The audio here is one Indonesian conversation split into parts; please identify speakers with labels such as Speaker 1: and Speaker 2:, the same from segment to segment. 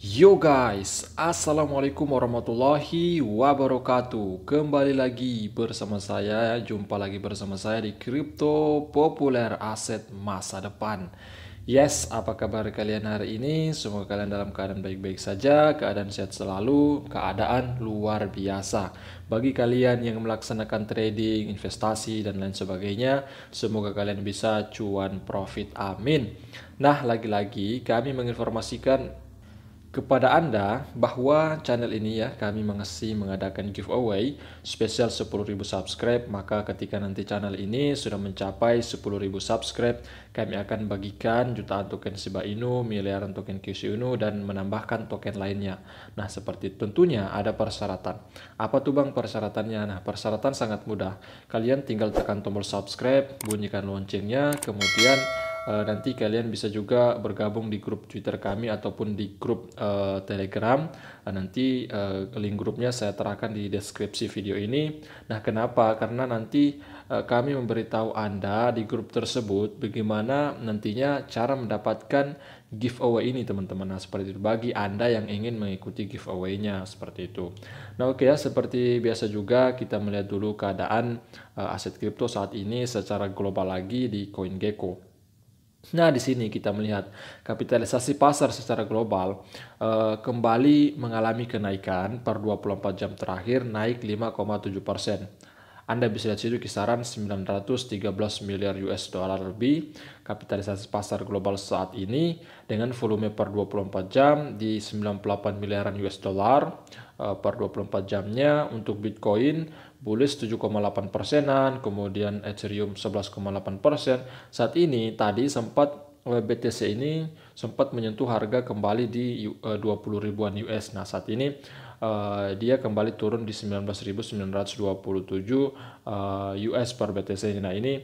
Speaker 1: Yo guys, Assalamualaikum warahmatullahi wabarakatuh. Kembali lagi bersama saya, jumpa lagi bersama saya di Kripto Populer Aset Masa Depan. Yes, apa kabar kalian hari ini? Semoga kalian dalam keadaan baik-baik saja, keadaan sehat selalu, keadaan luar biasa. Bagi kalian yang melaksanakan trading, investasi, dan lain sebagainya, semoga kalian bisa cuan profit, amin. Nah, lagi-lagi kami menginformasikan kepada Anda bahwa channel ini ya kami mengadakan giveaway spesial 10.000 subscribe. Maka ketika nanti channel ini sudah mencapai 10.000 subscribe, kami akan bagikan jutaan token Shiba Inu, miliaran token QC Inu, dan menambahkan token lainnya. Nah, seperti tentunya ada persyaratan. Apa tuh Bang persyaratannya? Nah, persyaratan sangat mudah. Kalian tinggal tekan tombol subscribe, bunyikan loncengnya, kemudian nanti kalian bisa juga bergabung di grup Twitter kami ataupun di grup Telegram. Nanti link grupnya saya terapkan di deskripsi video ini. Nah, kenapa? Karena nanti kami memberitahu Anda di grup tersebut bagaimana nantinya cara mendapatkan giveaway ini, teman-teman. Nah, seperti itu bagi Anda yang ingin mengikuti giveaway-nya, seperti itu. Nah, oke ya, seperti biasa juga kita melihat dulu keadaan aset kripto saat ini secara global lagi di CoinGecko. Nah, di sini kita melihat kapitalisasi pasar secara global kembali mengalami kenaikan per 24 jam terakhir, naik 5,7%. Anda bisa lihat situ kisaran 913 miliar US dollar lebih kapitalisasi pasar global saat ini dengan volume per 24 jam di 98 miliaran US dollar per 24 jamnya. Untuk Bitcoin bullish 7,8 persenan, kemudian Ethereum 11,8%. Saat ini tadi sempat BTC ini sempat menyentuh harga kembali di 20 ribuan US. Nah, saat ini dia kembali turun di 19.927 US per BTC. Nah, ini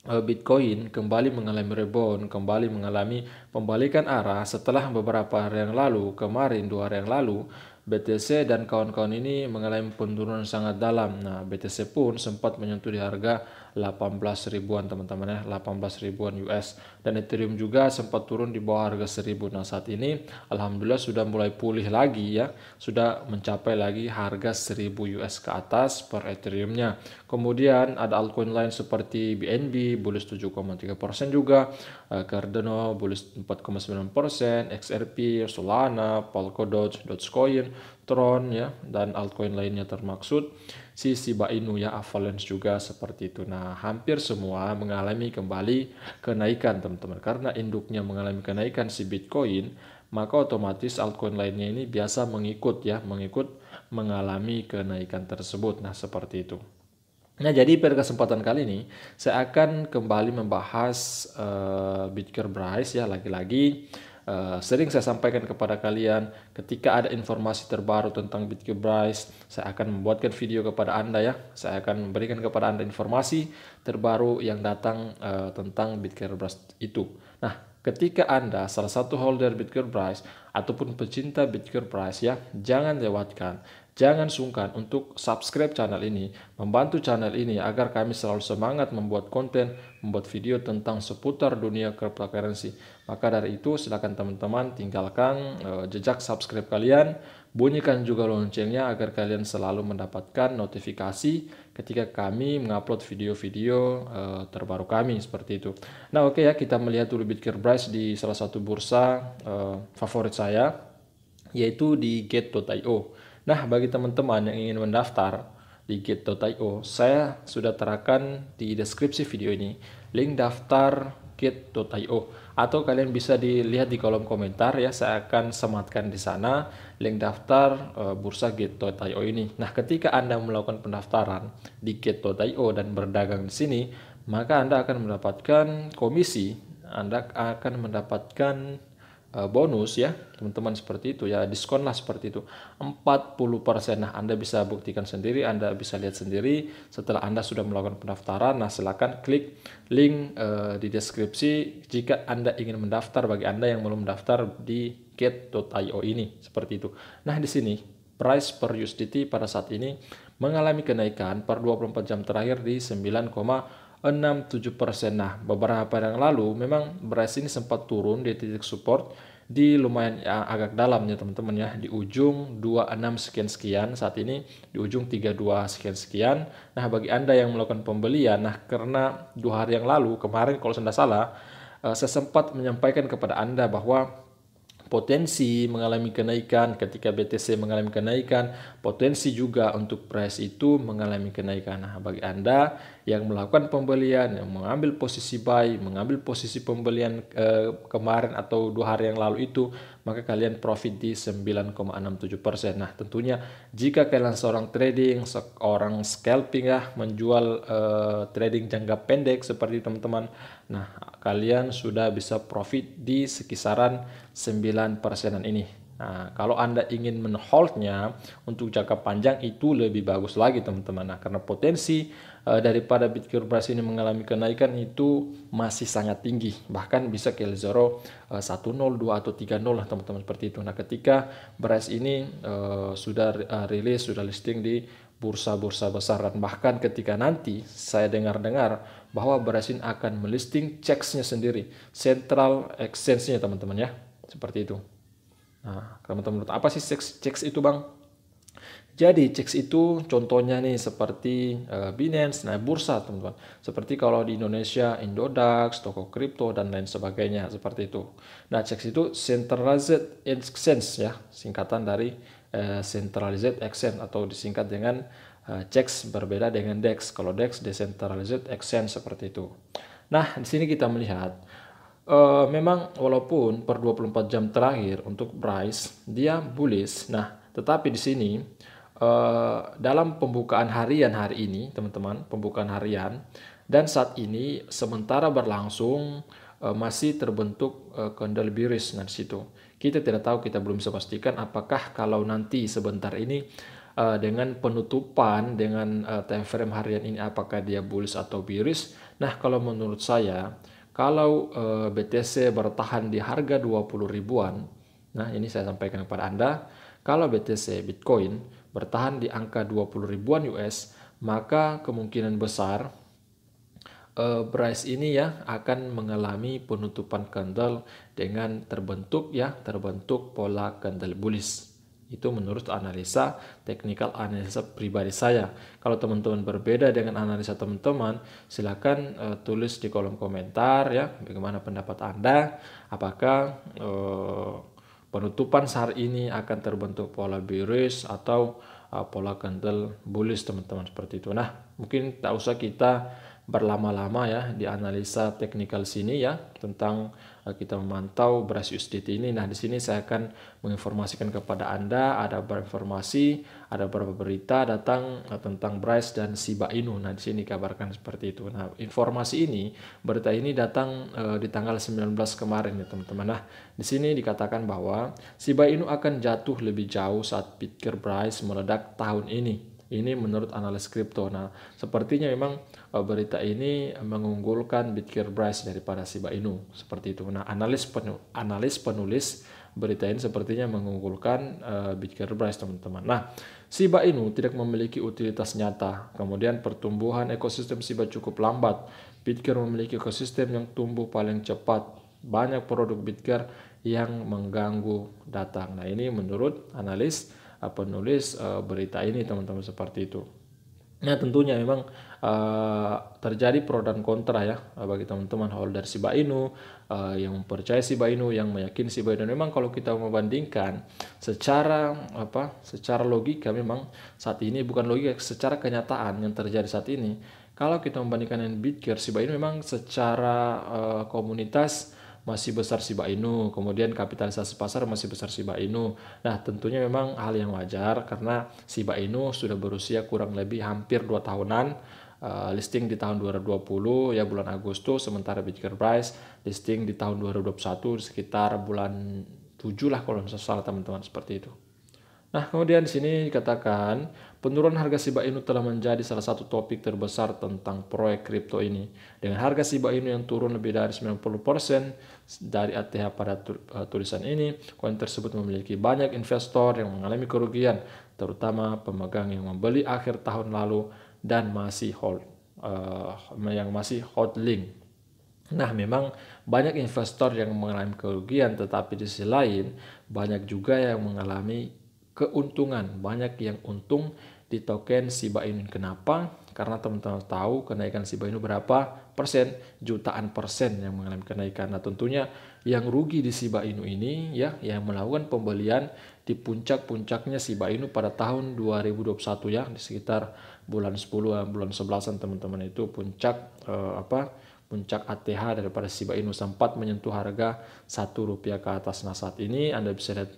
Speaker 1: Bitcoin kembali mengalami rebound, kembali mengalami pembalikan arah setelah beberapa hari yang lalu, kemarin 2 hari yang lalu, BTC dan kawan-kawan ini mengalami penurunan sangat dalam. Nah, BTC pun sempat menyentuh di harga 18 ribuan, teman-teman ya, 18 ribuan US. Dan Ethereum juga sempat turun di bawah harga 1000. Nah, saat ini alhamdulillah sudah mulai pulih lagi ya, sudah mencapai lagi harga 1000 US ke atas per Ethereumnya. Kemudian ada altcoin lain seperti BNB bullish 7,3% juga, Cardano bullish 4,9%, XRP, Solana, Polkadot, Dogecoin, Tron ya, dan altcoin lainnya termaksud si Shiba Inu ya, Avalanche juga seperti itu. Nah, hampir semua mengalami kembali kenaikan, teman-teman. Karena induknya mengalami kenaikan si Bitcoin, maka otomatis altcoin lainnya ini biasa mengikut ya, mengalami kenaikan tersebut. Nah, seperti itu. Nah, jadi pada kesempatan kali ini saya akan kembali membahas Bitcoin Price ya, lagi-lagi sering saya sampaikan kepada kalian ketika ada informasi terbaru tentang Bitcoin Price, saya akan membuatkan video kepada Anda ya. Saya akan memberikan kepada Anda informasi terbaru yang datang tentang Bitcoin Price itu. Nah, ketika Anda salah satu holder Bitcoin Price ataupun pecinta Bitcoin Price ya, jangan lewatkan, jangan sungkan untuk subscribe channel ini, membantu channel ini agar kami selalu semangat membuat konten, membuat video tentang seputar dunia cryptocurrency. Maka dari itu silakan teman-teman tinggalkan jejak subscribe kalian, bunyikan juga loncengnya agar kalian selalu mendapatkan notifikasi ketika kami mengupload video-video terbaru kami, seperti itu. Nah, oke ya, kita melihat dulu Bitcoin Price di salah satu bursa favorit saya, yaitu di Gate.io. Nah, bagi teman-teman yang ingin mendaftar di Gate.io, saya sudah terapkan di deskripsi video ini link daftar Gate.io, atau kalian bisa dilihat di kolom komentar ya, saya akan sematkan di sana link daftar bursa Gate.io ini. Nah, ketika Anda melakukan pendaftaran di Gate.io dan berdagang di sini, maka Anda akan mendapatkan komisi, Anda akan mendapatkan bonus ya, teman-teman, seperti itu ya, diskon lah seperti itu 40%. Nah, Anda bisa buktikan sendiri, Anda bisa lihat sendiri setelah Anda sudah melakukan pendaftaran. Nah, silakan klik link di deskripsi jika Anda ingin mendaftar, bagi Anda yang belum mendaftar di Gate.io ini, seperti itu. Nah, di sini price per USDT pada saat ini mengalami kenaikan per 24 jam terakhir di 9,67%. Nah, beberapa hari yang lalu memang price ini sempat turun di titik support di lumayan agak dalam ya teman-teman ya, di ujung 26 sekian-sekian, saat ini di ujung 32 sekian-sekian. Nah, bagi Anda yang melakukan pembelian, nah karena 2 hari yang lalu kemarin kalau saya tidak salah, saya sempat menyampaikan kepada Anda bahwa potensi mengalami kenaikan ketika BTC mengalami kenaikan, potensi juga untuk price itu mengalami kenaikan. Nah, bagi Anda yang melakukan pembelian, yang mengambil posisi buy, mengambil posisi pembelian kemarin atau 2 hari yang lalu itu, maka kalian profit di 9,67%. Nah, tentunya jika kalian seorang trading, seorang scalping ya, menjual trading jangka pendek seperti teman-teman, nah kalian sudah bisa profit di sekisaran 9%-an ini. Nah, kalau Anda ingin menholdnya untuk jangka panjang itu lebih bagus lagi teman-teman. Nah, karena potensi daripada Bitcoin price ini mengalami kenaikan itu masih sangat tinggi. Bahkan bisa ke zero 102 atau 30 lah teman-teman seperti itu. Nah, ketika price ini sudah rilis, sudah listing di bursa-bursa besar, dan bahkan ketika nanti saya dengar-dengar bahwa Brasin akan melisting CEX-nya sendiri, Central Exchange-nya teman-teman ya, seperti itu. Nah, teman-teman apa sih CEX itu bang? Jadi CEX itu contohnya nih seperti Binance, nah bursa teman-teman. Seperti kalau di Indonesia Indodax, toko kripto dan lain sebagainya seperti itu. Nah CEX itu Centralized Exchange ya, singkatan dari Centralized Exchange atau disingkat dengan CEX, berbeda dengan DEX. Kalau DEX Decentralized Exchange seperti itu. Nah di sini kita melihat memang walaupun per 24 jam terakhir untuk price dia bullish. Nah, tetapi di sini dalam pembukaan harian hari ini, teman-teman, pembukaan harian dan saat ini sementara berlangsung masih terbentuk candle bearish. Nah, di situ kita tidak tahu, kita belum bisa pastikan apakah kalau nanti sebentar ini dengan penutupan dengan time frame harian ini apakah dia bullish atau bearish. Nah, kalau menurut saya kalau BTC bertahan di harga 20 ribuan, nah ini saya sampaikan kepada Anda, kalau BTC Bitcoin bertahan di angka 20 ribuan US, maka kemungkinan besar price ini ya akan mengalami penutupan candle dengan terbentuk pola candle bullish. Itu menurut analisa teknikal, analisa pribadi saya. Kalau teman-teman berbeda dengan analisa teman-teman, silakan tulis di kolom komentar ya, bagaimana pendapat Anda. Apakah penutupan saat ini akan terbentuk pola bearish atau pola candle bullish teman-teman seperti itu. Nah, mungkin tak usah kita berlama-lama ya di analisa teknikal sini ya tentang kita memantau BRAS USDT ini. Nah, di sini saya akan menginformasikan kepada Anda ada beberapa informasi, ada beberapa berita datang tentang BRAS dan Shiba Inu. Nah, di sini kabarkan seperti itu. Nah, informasi ini, berita ini datang di tanggal 19 kemarin ya, teman-teman. Nah, di sini dikatakan bahwa Shiba Inu akan jatuh lebih jauh saat Bitcoin price meledak tahun ini. Ini menurut analis kripto. Nah, sepertinya memang berita ini mengunggulkan Bitcoin price daripada Shiba Inu. Seperti itu. Nah, analis penulis berita ini sepertinya mengunggulkan Bitcoin price, teman-teman. Nah, Shiba Inu tidak memiliki utilitas nyata. Kemudian pertumbuhan ekosistem Shiba cukup lambat. Bitcoin memiliki ekosistem yang tumbuh paling cepat. Banyak produk Bitcoin yang mengganggu datang. Nah, ini menurut analis penulis berita ini, teman-teman, seperti itu. Nah, tentunya memang terjadi pro dan kontra ya bagi teman-teman holder Shiba Inu yang mempercayai Shiba Inu, yang meyakini Shiba Inu. Memang kalau kita membandingkan secara logika, memang saat ini bukan logika, secara kenyataan yang terjadi saat ini, kalau kita membandingkan dengan Bitcoin, Shiba Inu memang secara komunitas masih besar Shiba Inu, kemudian kapitalisasi pasar masih besar Shiba Inu. Nah, tentunya memang hal yang wajar karena Shiba Inu sudah berusia kurang lebih hampir 2 tahunan, listing di tahun 2020 ya bulan Agustus, sementara Bitcoin price listing di tahun 2021 sekitar bulan 7 lah kalau tidak salah, teman-teman, seperti itu. Nah, kemudian di sini dikatakan penurunan harga Shiba Inu telah menjadi salah satu topik terbesar tentang proyek kripto ini. Dengan harga Shiba Inu yang turun lebih dari 90% dari ATH pada tulisan ini, koin tersebut memiliki banyak investor yang mengalami kerugian, terutama pemegang yang membeli akhir tahun lalu dan masih holding. Nah, memang banyak investor yang mengalami kerugian, tetapi di sisi lain banyak juga yang mengalami keuntungan. Banyak yang untung di token Shiba Inu. Kenapa? Karena teman-teman tahu kenaikan Shiba Inu berapa persen? Jutaan persen yang mengalami kenaikan. Nah, tentunya yang rugi di Shiba Inu ini ya, yang melakukan pembelian di puncak-puncaknya Shiba Inu pada tahun 2021 ya, di sekitar bulan 10, bulan 11-an teman-teman, itu puncak puncak ATH daripada Shiba Inu sempat menyentuh harga Rp1 ke atas. Nah, saat ini Anda bisa lihat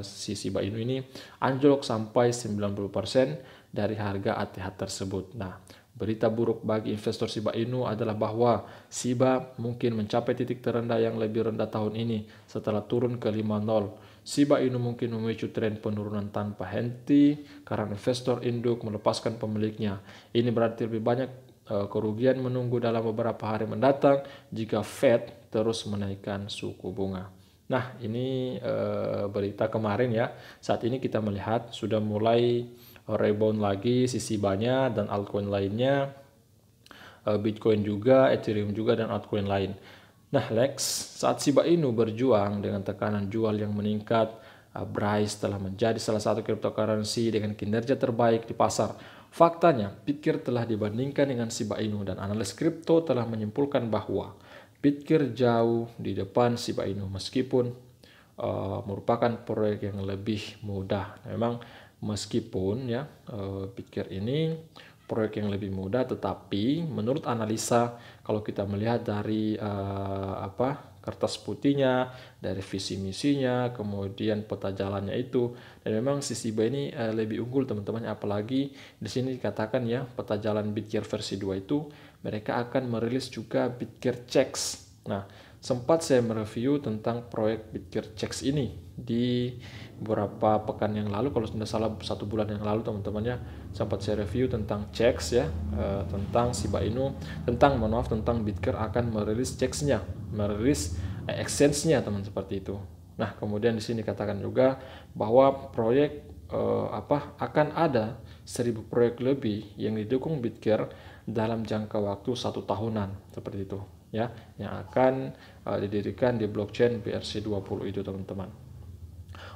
Speaker 1: si Shiba Inu ini anjlok sampai 90% dari harga ATH tersebut. Nah, berita buruk bagi investor Shiba Inu adalah bahwa Shiba mungkin mencapai titik terendah yang lebih rendah tahun ini setelah turun ke 50. Shiba Inu mungkin memicu tren penurunan tanpa henti karena investor induk melepaskan pemiliknya. Ini berarti lebih banyak kerugian menunggu dalam beberapa hari mendatang jika Fed terus menaikkan suku bunga. Nah, ini berita kemarin ya. Saat ini kita melihat sudah mulai rebound lagi sisi banyak dan altcoin lainnya, Bitcoin juga, Ethereum juga, dan altcoin lain. Nah, Lex, saat Shiba Inu berjuang dengan tekanan jual yang meningkat, Bryce telah menjadi salah satu cryptocurrency dengan kinerja terbaik di pasar. Faktanya, Bitgear telah dibandingkan dengan Shiba Inu dan analis kripto telah menyimpulkan bahwa Bitgear jauh di depan Shiba Inu meskipun merupakan proyek yang lebih mudah. Memang meskipun ya Bitgear ini proyek yang lebih mudah, tetapi menurut analisa kalau kita melihat dari kertas putihnya, dari visi misinya, kemudian peta jalannya itu, dan memang si Shiba ini lebih unggul teman-teman. Apalagi di sini dikatakan ya, peta jalan Bitgear versi 2 itu mereka akan merilis juga Bitgear Checks. Nah, sempat saya mereview tentang proyek Bitgear Checks ini di beberapa pekan yang lalu, kalau tidak salah 1 bulan yang lalu teman-teman ya, sempat saya review tentang Checks ya, tentang Shiba Inu, tentang Bitgear akan merilis Checks-nya, merilis exchange-nya teman, seperti itu. Nah, kemudian di sini katakan juga bahwa proyek akan ada 1000 proyek lebih yang didukung Bitgear dalam jangka waktu 1 tahunan, seperti itu ya, yang akan didirikan di blockchain BRC20 itu teman-teman.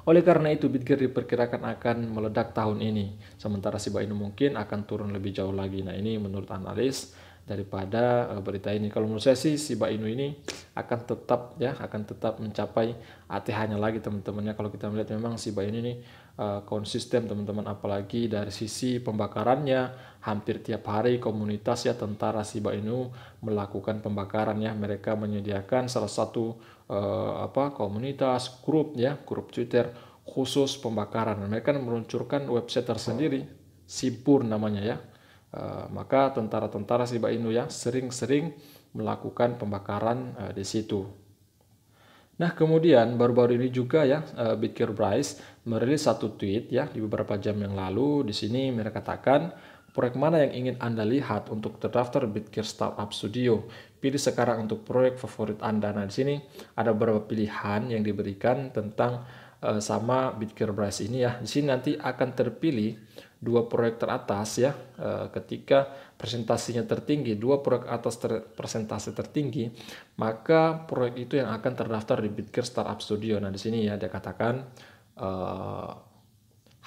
Speaker 1: Oleh karena itu, Bitgear diperkirakan akan meledak tahun ini, sementara Shiba Inu mungkin akan turun lebih jauh lagi. Nah, ini menurut analis daripada berita ini. Kalau menurut saya sih Shiba Inu ini akan tetap mencapai ATH-nya lagi teman-temannya. Kalau kita melihat memang Shiba Inu ini konsisten teman-teman, apalagi dari sisi pembakarannya hampir tiap hari komunitas ya tentara Shiba Inu melakukan pembakaran ya. Mereka menyediakan salah satu komunitas grup Twitter khusus pembakaran. Mereka meluncurkan website tersendiri, Sipur namanya ya. Maka tentara-tentara Shiba Inu ya sering-sering melakukan pembakaran di situ. Nah, kemudian baru-baru ini juga ya Bitgear Bryce merilis satu tweet ya di beberapa jam yang lalu. Di sini mereka katakan, proyek mana yang ingin Anda lihat untuk terdaftar Bitgear Startup Studio? Pilih sekarang untuk proyek favorit Anda. Nah, di sini ada beberapa pilihan yang diberikan tentang sama Bitgear Bryce ini ya. Di sini nanti akan terpilih 2 proyek teratas ya, ketika presentasinya tertinggi, 2 proyek atas presentasi tertinggi, maka proyek itu yang akan terdaftar di Bitgear Startup Studio. Nah, di sini ya dia katakan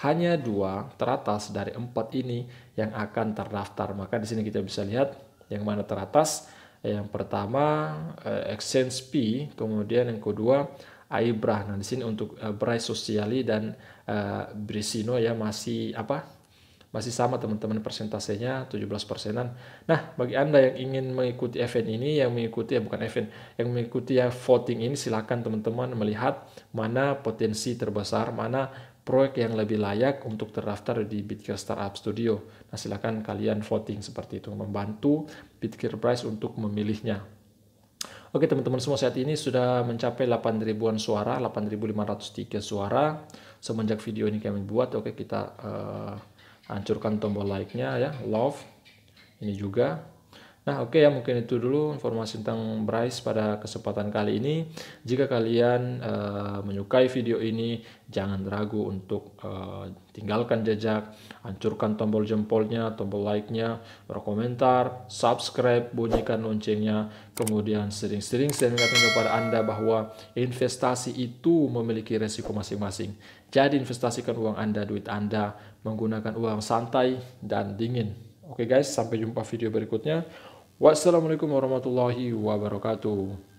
Speaker 1: hanya 2 teratas dari 4 ini yang akan terdaftar. Maka di sini kita bisa lihat yang mana teratas. Yang pertama Exchange P, kemudian yang kedua Aibra. Nah, di sini untuk Bryce Sociali dan Brisino ya masih sama teman-teman, persentasenya 17%-an. Nah, bagi Anda yang ingin mengikuti event ini, yang mengikuti voting ini, silakan teman-teman melihat mana potensi terbesar, mana proyek yang lebih layak untuk terdaftar di Bitgear Startup Studio. Nah, silakan kalian voting seperti itu, membantu Bitgear Bryce untuk memilihnya. Oke teman-teman semua, saat ini sudah mencapai 8.000-an suara, 8.503 suara semenjak video ini kami buat. Oke, kita hancurkan tombol like-nya ya, love ini juga. Nah, oke ya, mungkin itu dulu informasi tentang Bryce pada kesempatan kali ini. Jika kalian menyukai video ini, jangan ragu untuk tinggalkan jejak, hancurkan tombol jempolnya, tombol like-nya, berkomentar, subscribe, bunyikan loncengnya, kemudian sering-sering saya ingatkan kepada Anda bahwa investasi itu memiliki resiko masing-masing. Jadi investasikan uang Anda, duit Anda, menggunakan uang santai dan dingin. Oke guys, sampai jumpa video berikutnya. Wassalamualaikum warahmatullahi wabarakatuh.